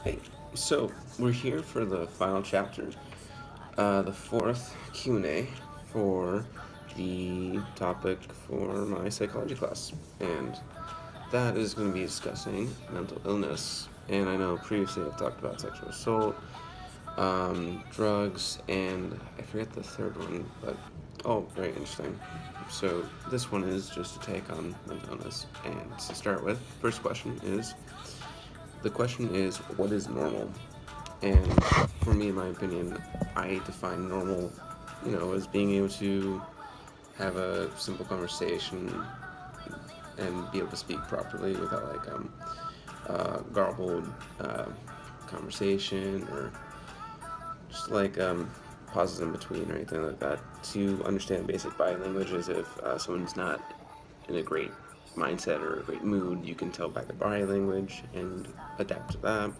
Hey, so we're here for the final chapter, the fourth Q&A for the topic for my psychology class, and that is going to be discussing mental illness. And I know previously I've talked about sexual assault, drugs, and I forget the third one, but oh, very interesting. So this one is just a take on mental illness, and to start with, first question is the question is, what is normal? And for me, in my opinion, I define normal, as being able to have a simple conversation and be able to speak properly without garbled uh, conversation or just pauses in between or anything like that. To understand basic body language is if someone's not in a great mindset or a great mood, you can tell by their body language and adapt to that.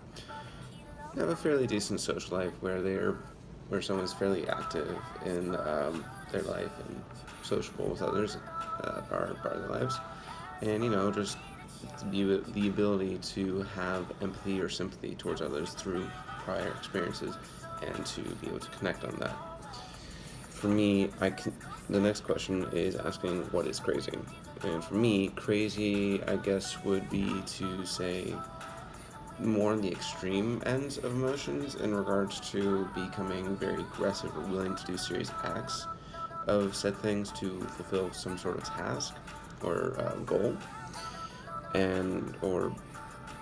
Have a fairly decent social life where someone's fairly active in their life and sociable with others part of their lives, and just the ability to have empathy or sympathy towards others through prior experiences and to be able to connect on that. For me, the next question is asking what is crazy, and for me, crazy I guess would be to say more on the extreme ends of emotions in regards to becoming very aggressive or willing to do serious acts of said things to fulfill some sort of task or goal, and or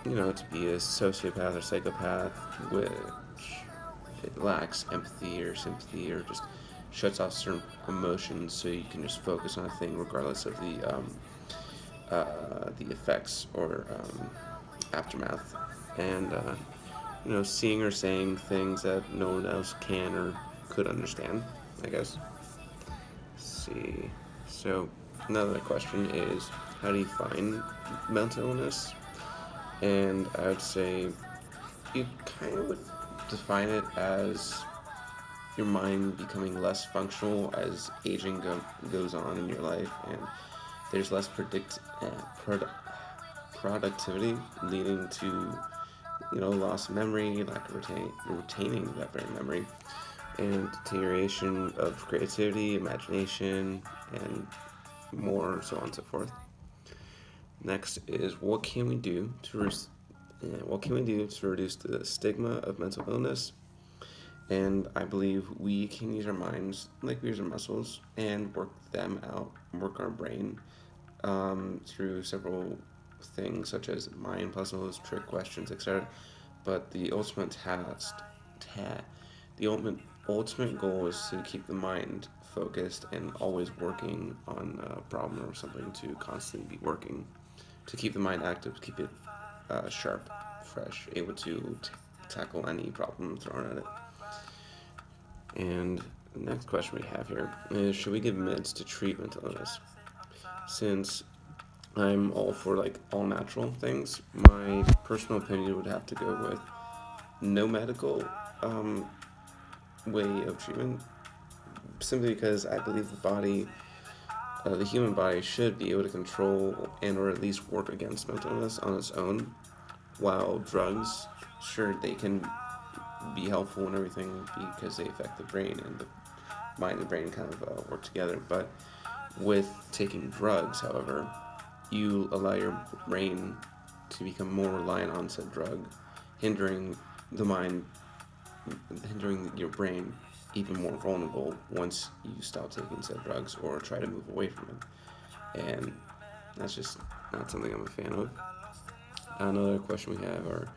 to be a sociopath or psychopath which it lacks empathy or sympathy or just shuts off certain emotions so you can just focus on a thing regardless of the effects or aftermath, and seeing or saying things that no one else can or could understand, I guess. Let's see. So another question is, how do you find mental illness? And I would say you kind of would define it as your mind becoming less functional as aging goes on in your life, and there's less productivity, leading to loss of memory, lack of retaining that very memory, and deterioration of creativity, imagination, and more, so on and so forth. Next is, what can we do to reduce the stigma of mental illness? And I believe we can use our minds like we use our muscles and work them out, work our brain through several things such as mind puzzles, trick questions, etc. But ta- the ultimate goal is to keep the mind focused and always working on a problem or something, to constantly be working, to keep the mind active, to keep it sharp, fresh, able to tackle any problem thrown at it. And the next question we have here is, should we give meds to treat mental illness? Since I'm all for all natural things, my personal opinion would have to go with no medical um, way of treatment, simply because I believe the human body should be able to control and or at least work against mental illness on its own, while drugs, sure, they can be helpful and everything because they affect the brain, and the mind and brain kind of work together. But with taking drugs, however, you allow your brain to become more reliant on said drug, hindering the mind, hindering your brain even more vulnerable once you stop taking said drugs or try to move away from it. And that's just not something I'm a fan of. Another question we have are,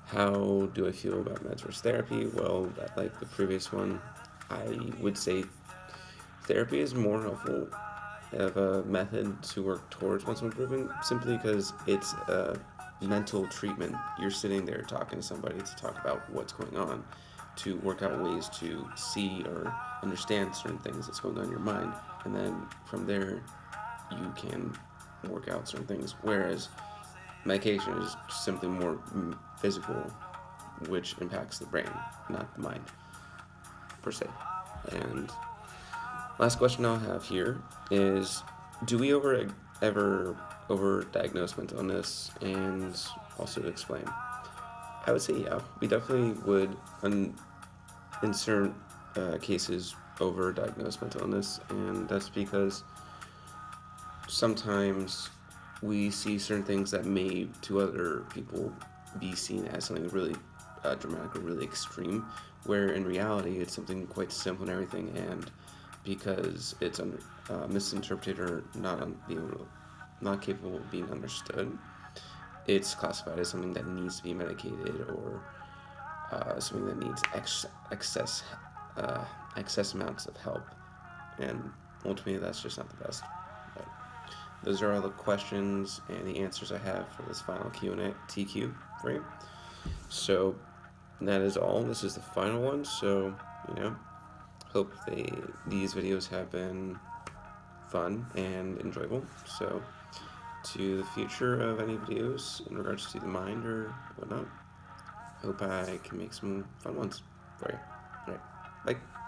how do I feel about meds versus therapy? Well, like the previous one, I would say therapy is more helpful of a method to work towards mental improvement, simply because it's a mental treatment. You're sitting there talking to somebody to talk about what's going on, to work out ways to see or understand certain things that's going on in your mind, and then from there you can work out certain things. Whereas medication is simply more physical, which impacts the brain, not the mind per se. And last question I'll have here is, do we ever overdiagnose mental illness, and also explain? I would say yeah. We definitely would, in certain cases, overdiagnose mental illness, and that's because sometimes we see certain things that may to other people be seen as something really dramatic or really extreme, where in reality it's something quite simple and everything, and because it's misinterpreted or not capable of being understood, it's classified as something that needs to be medicated or something that needs uh, excess amounts of help, and ultimately that's just not the best. But those are all the questions and the answers I have for this final Q&A TQ for you. So that is all. This is the final one. So hope these videos have been fun and enjoyable. So to the future of any videos in regards to the mind or whatnot, hope I can make some fun ones for you. All right, bye.